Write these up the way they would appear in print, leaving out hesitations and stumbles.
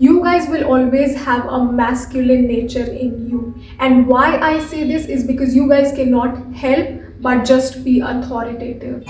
You guys will always have a masculine nature in you. And why I say this is because you guys cannot help but just be authoritative.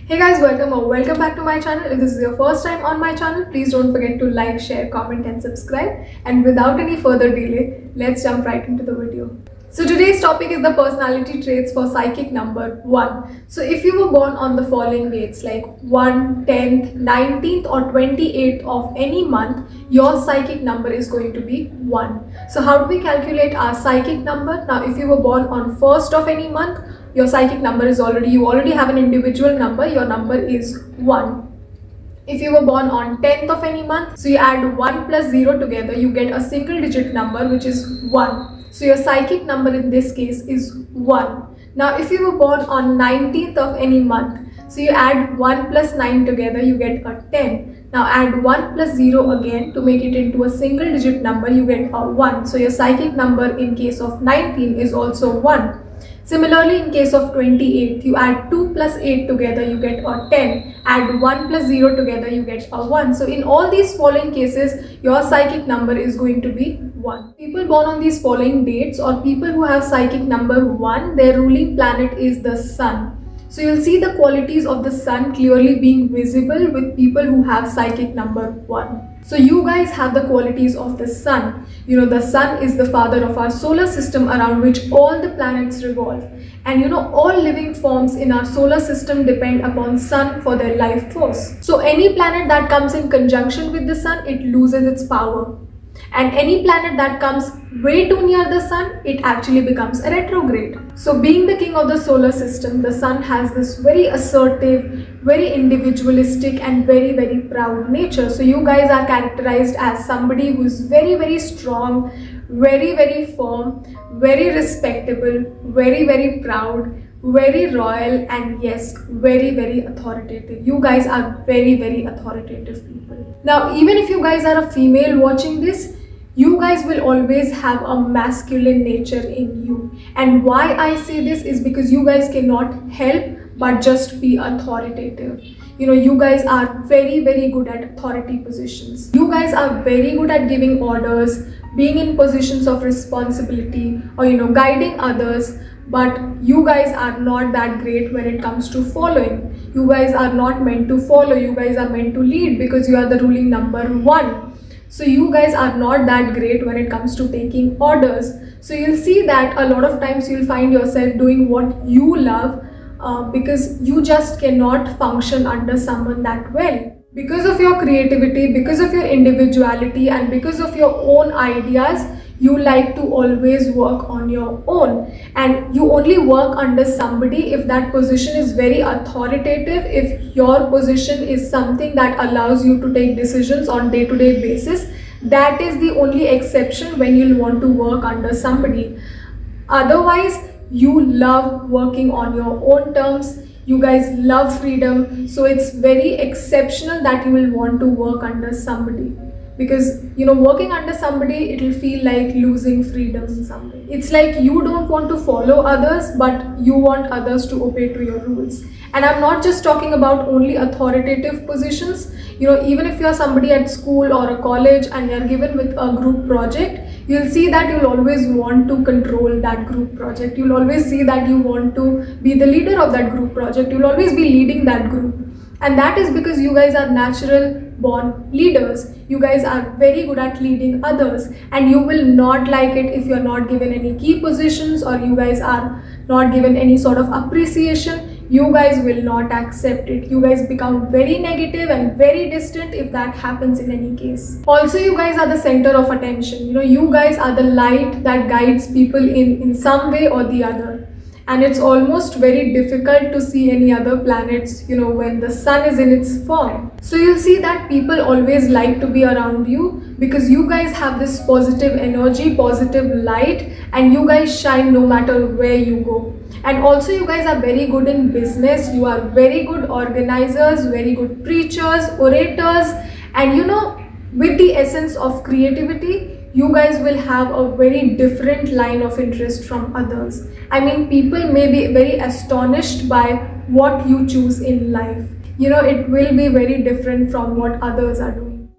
Hey guys, welcome back to my channel. If this is your first time on my channel, please don't forget to like, share, comment and subscribe. And without any further delay, let's jump right into the video. So today's topic is the personality traits for psychic number 1. So if you were born on the following dates like 1, 10th, 19th or 28th of any month, your psychic number is going to be 1. So how do we calculate our psychic number? Now if you were born on 1st of any month, your psychic number is you already have an individual number, your number is 1. If you were born on 10th of any month, so you add 1 plus 0 together, you get a single digit number which is 1. So your psychic number in this case is 1. Now if you were born on 19th of any month, so you add 1 plus 9 together, you get a 10. Now add 1 plus 0 again to make it into a single digit number, you get a 1. So your psychic number in case of 19 is also 1. Similarly, in case of 28, you add 2 plus 8 together, you get a 10. Add 1 plus 0 together, you get a 1. So in all these following cases, your psychic number is going to be 1. People born on these following dates or people who have psychic number 1, their ruling planet is the sun. So you'll see the qualities of the sun clearly being visible with people who have psychic number 1. So you guys have the qualities of the sun. The sun is the father of our solar system around which all the planets revolve. And all living forms in our solar system depend upon sun for their life force. So any planet that comes in conjunction with the sun, it loses its power. And any planet that comes way too near the sun, it actually becomes a retrograde. So being the king of the solar system, the sun has this very assertive, very individualistic and very, very proud nature. So you guys are characterized as somebody who's very, very strong, very, very firm, very respectable, very, very proud, very royal, and yes, very, very authoritative. You guys are very, very authoritative people. Now, even if you guys are a female watching this, you guys will always have a masculine nature in you. And why I say this is because you guys cannot help but just be authoritative. You guys are very, very good at authority positions. You guys are very good at giving orders, being in positions of responsibility, or guiding others. But you guys are not that great when it comes to following. You guys are not meant to follow, you guys are meant to lead because you are the ruling number 1. So you guys are not that great when it comes to taking orders. So you'll see that a lot of times you'll find yourself doing what you love because you just cannot function under someone that well. Because of your creativity, because of your individuality and because of your own ideas, you like to always work on your own, and you only work under somebody if that position is very authoritative, if your position is something that allows you to take decisions on day-to-day basis. That is the only exception when you'll want to work under somebody. Otherwise, you love working on your own terms. You guys love freedom, so it's very exceptional that you will want to work under somebody. Because working under somebody, it will feel like losing freedom in some way. It's like you don't want to follow others, but you want others to obey to your rules. And I'm not just talking about only authoritative positions. Even if you're somebody at school or a college and you're given with a group project, you'll see that you'll always want to control that group project. You'll always see that you want to be the leader of that group project. You'll always be leading that group. And that is because you guys are natural born leaders. You guys are very good at leading others, and you will not like it if you're not given any key positions or you guys are not given any sort of appreciation. You guys will not accept it. You guys become very negative and very distant if that happens in any case. Also, you guys are the center of attention. You guys are the light that guides people in some way or the other. And it's almost very difficult to see any other planets, when the sun is in its form. So you'll see that people always like to be around you because you guys have this positive energy, positive light, and you guys shine no matter where you go. And also you guys are very good in business. You are very good organizers, very good preachers, orators, and with the essence of creativity, you guys will have a very different line of interest from others. I mean, people may be very astonished by what you choose in life. It will be very different from what others are doing.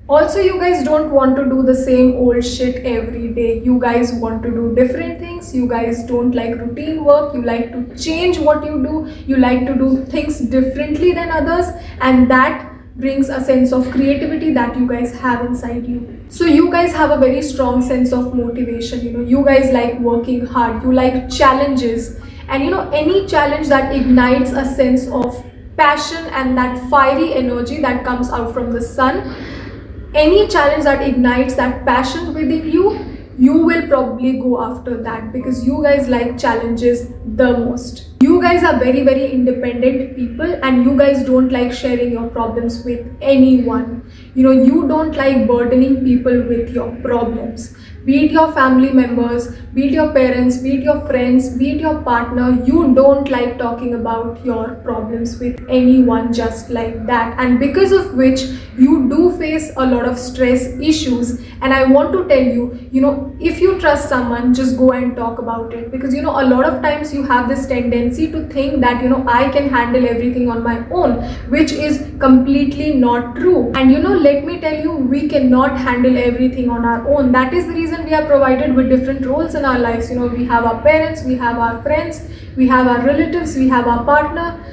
Also, you guys don't want to do the same old shit every day. You guys want to do different things. You guys don't like routine work. You like to change what you do. You like to do things differently than others, and that brings a sense of creativity that you guys have inside you. So you guys have a very strong sense of motivation. You guys like working hard. You like challenges, and any challenge that ignites a sense of passion and that fiery energy that comes out from the sun. Any challenge that ignites that passion within you will probably go after that, because you guys like challenges the most. You guys are very, very independent people, and you guys don't like sharing your problems with anyone. You don't like burdening people with your problems. Be it your family members, be it your parents, be it your friends, be it your partner, you don't like talking about your problems with anyone just like that. And because of which you do face a lot of stress issues. And I want to tell you, if you trust someone, just go and talk about it. Because a lot of times you have this tendency to think that I can handle everything on my own, which is completely not true. And let me tell you, we cannot handle everything on our own. That is the reason we are provided with different roles in our lives. We have our parents, we have our friends, we have our relatives, we have our partner.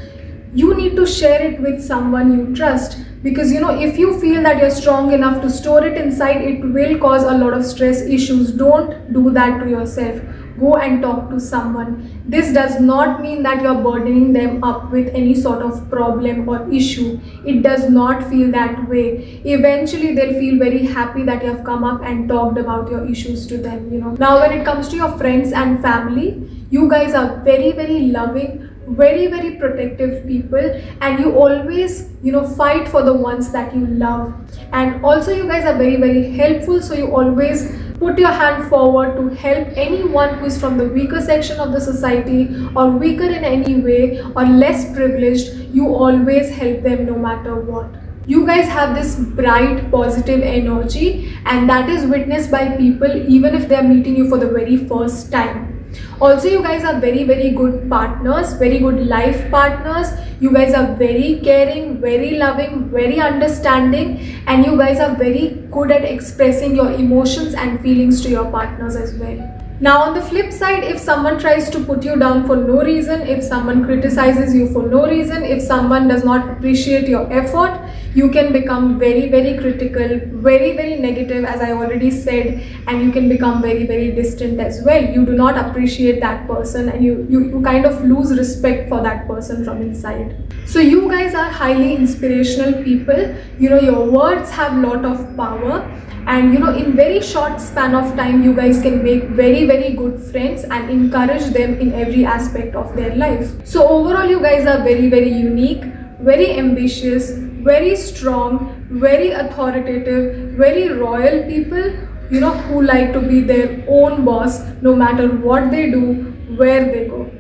You need to share it with someone you trust, because if you feel that you're strong enough to store it inside, it will cause a lot of stress issues. Don't do that to yourself. Go and talk to someone. This does not mean that you're burdening them up with any sort of problem or issue. It does not feel that way. Eventually they'll feel very happy that you have come up and talked about your issues to them. Now when it comes to your friends and family, you guys are very, very loving, very, very protective people, and you always fight for the ones that you love. And also you guys are very, very helpful, so you always put your hand forward to help anyone who is from the weaker section of the society, or weaker in any way, or less privileged. You always help them no matter what. You guys have this bright, positive energy, and that is witnessed by people even if they are meeting you for the very first time. Also, you guys are very, very good partners, very good life partners. You guys are very caring, very loving, very understanding, and you guys are very good at expressing your emotions and feelings to your partners as well. Now on the flip side, if someone tries to put you down for no reason, if someone criticizes you for no reason, if someone does not appreciate your effort, you can become very, very critical, very, very negative, as I already said, and you can become very, very distant as well. You do not appreciate that person, and you kind of lose respect for that person from inside. So you guys are highly inspirational people. Your words have a lot of power, and in very short span of time you guys can make very, very good friends and encourage them in every aspect of their life. So overall you guys are very, very unique, very ambitious, very strong, very authoritative, very royal people, who like to be their own boss no matter what they do, where they go.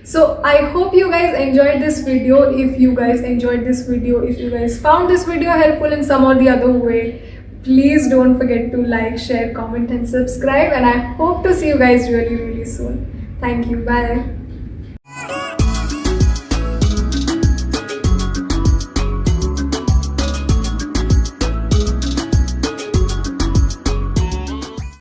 So I hope you guys enjoyed this video. If you guys enjoyed this video, if you guys found this video helpful in some or the other way, please don't forget to like, share, comment and subscribe, and I hope to see you guys really, really soon. Thank you. Bye.